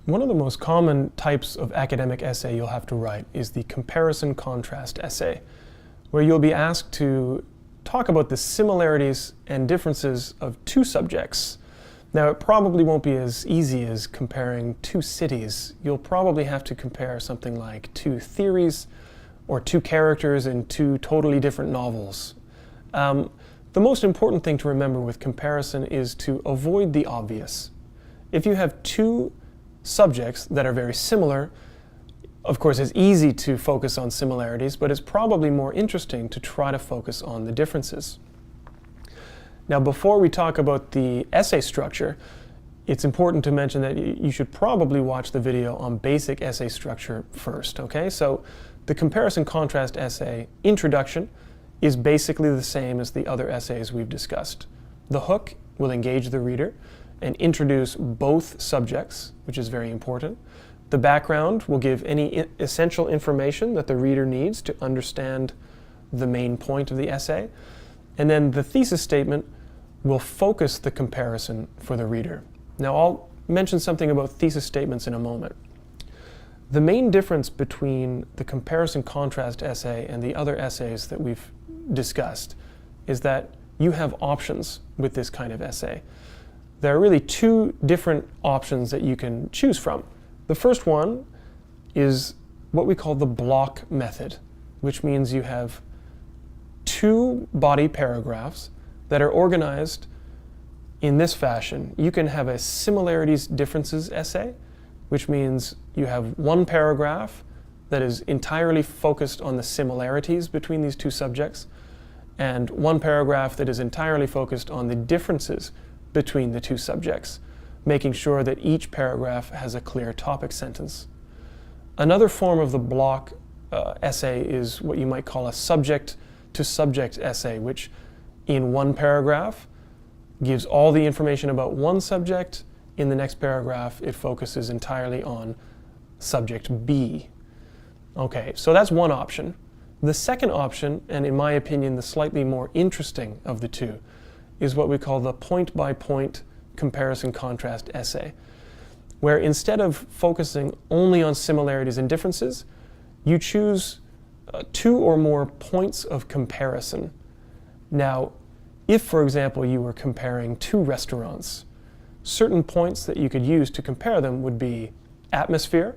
One of the most common types of academic essay you'll have to write is the comparison contrast essay, where you'll be asked to talk about the similarities and differences of two subjects. Now, it probably won't be as easy as comparing two cities. You'll probably have to compare something like two theories or two characters in two totally different novels. The most important thing to remember with comparison is to avoid the obvious. If you have two subjects that are very similar, of course, it's easy to focus on similarities, but it's probably more interesting to try to focus on the differences. Now, before we talk about the essay structure, it's important to mention that you should probably watch the video on basic essay structure first, okay? So the comparison contrast essay introduction is basically the same as the other essays we've discussed. The hook will engage the reader and introduce both subjects, which is very important. The background will give any essential information that the reader needs to understand the main point of the essay. And then the thesis statement will focus the comparison for the reader. Now, I'll mention something about thesis statements in a moment. The main difference between the comparison contrast essay and the other essays that we've discussed is that you have options with this kind of essay. There are really two different options that you can choose from. The first one is what we call the block method, which means you have two body paragraphs that are organized in this fashion. You can have a similarities differences essay, which means you have one paragraph that is entirely focused on the similarities between these two subjects, and one paragraph that is entirely focused on the differences between the two subjects, making sure that each paragraph has a clear topic sentence. Another form of the block essay is what you might call a subject-to-subject essay, which in one paragraph gives all the information about one subject. In the next paragraph, it focuses entirely on subject B. Okay, so that's one option. The second option, and in my opinion the slightly more interesting of the two, is what we call the point-by-point comparison contrast essay, where instead of focusing only on similarities and differences, you choose two or more points of comparison. Now, if, for example, you were comparing two restaurants, certain points that you could use to compare them would be atmosphere,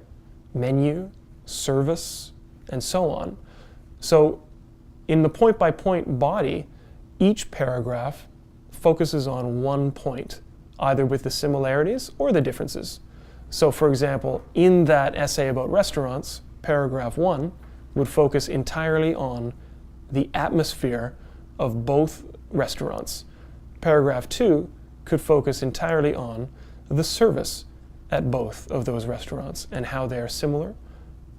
menu, service, and so on. So in the point-by-point body, each paragraph focuses on one point, either with the similarities or the differences. So for example, in that essay about restaurants, paragraph 1 would focus entirely on the atmosphere of both restaurants. Paragraph 2 could focus entirely on the service at both of those restaurants and how they are similar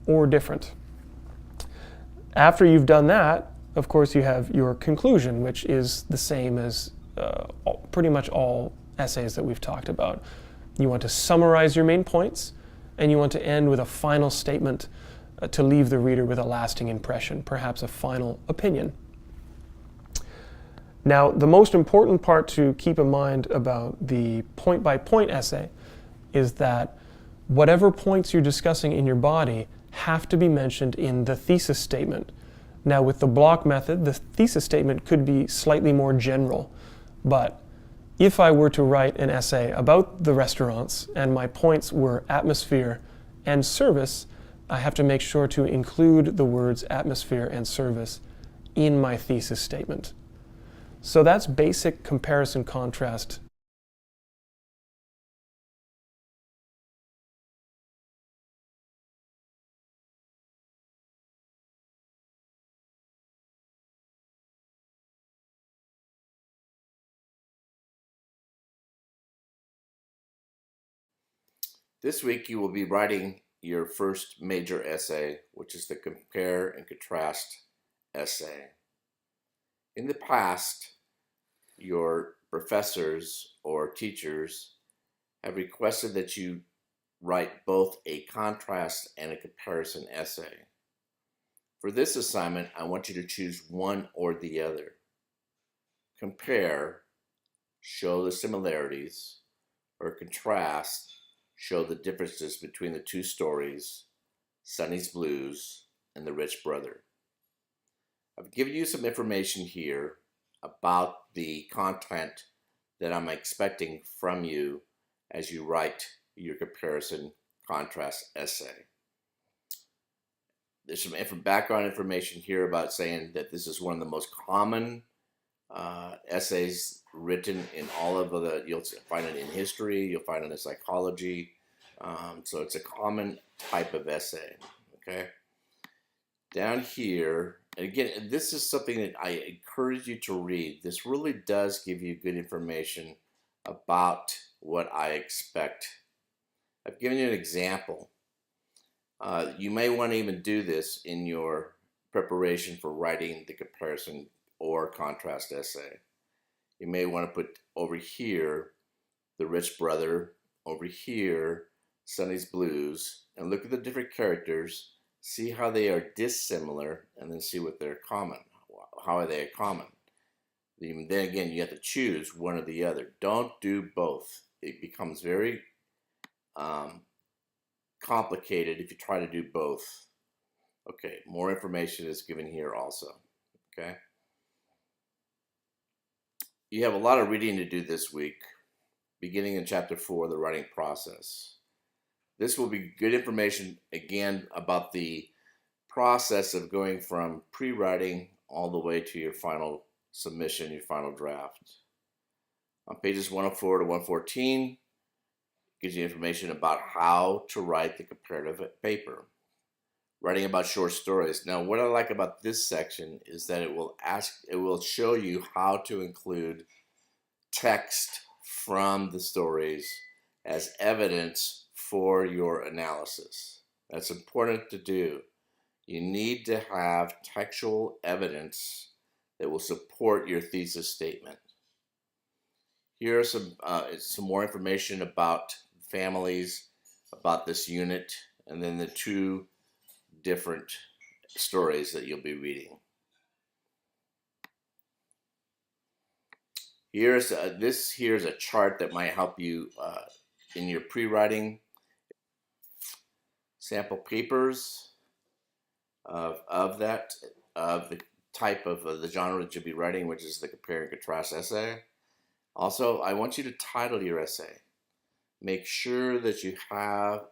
or different. After you've done that, of course, you have your conclusion, which is the same as pretty much all essays that we've talked about. You want to summarize your main points, and you want to end with a final statement to leave the reader with a lasting impression, perhaps a final opinion. Now, the most important part to keep in mind about the point-by-point essay is that whatever points you're discussing in your body have to be mentioned in the thesis statement. Now, with the block method, the thesis statement could be slightly more general, but if I were to write an essay about the restaurants and my points were atmosphere and service, I have to make sure to include the words atmosphere and service in my thesis statement. So that's basic comparison contrast. This week you will be writing your first major essay, which is the compare and contrast essay. In the past, your professors or teachers have requested that you write both a contrast and a comparison essay. For this assignment, I want you to choose one or the other. Compare, show the similarities, or contrast, show the differences between the two stories, Sonny's Blues and The Rich Brother. I've given you some information here about the content that I'm expecting from you as you write your comparison contrast essay. There's some background information here about saying that this is one of the most common essays written in all of the, you'll find it in history, you'll find it in psychology, so it's a common type of essay, okay? Down here, and again, this is something that I encourage you to read. This really does give you good information about what I expect. I've given you an example. You may want to even do this in your preparation for writing the comparison or contrast essay. You may want to put over here The Rich Brother, over here Sonny's Blues, and look at the different characters, see how they are dissimilar, and then see what they're common. How are they common? Then again, you have to choose one or the other. Don't do both. It becomes very complicated if you try to do both. Okay, more information is given here also. Okay. You have a lot of reading to do this week, beginning in chapter 4, the writing process. This will be good information, again, about the process of going from pre-writing all the way to your final submission, your final draft. On pages 104 to 114, gives you information about how to write the comparative paper. Writing about short stories. Now, what I like about this section is that it will show you how to include text from the stories as evidence for your analysis. That's important to do. You need to have textual evidence that will support your thesis statement. Here are some more information about families, about this unit, and then the two different stories that you'll be reading. Here's a chart that might help you in your pre-writing. Sample papers of the type of the genre that you'll be writing, which is the compare and contrast essay. Also, I want you to title your essay. Make sure that you have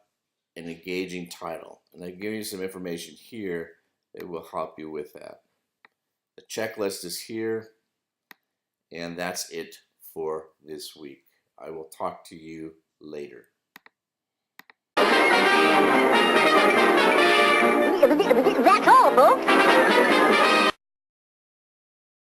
an engaging title. And I give you some information here that will help you with that. The checklist is here, and that's it for this week. I will talk to you later. That's all, folks.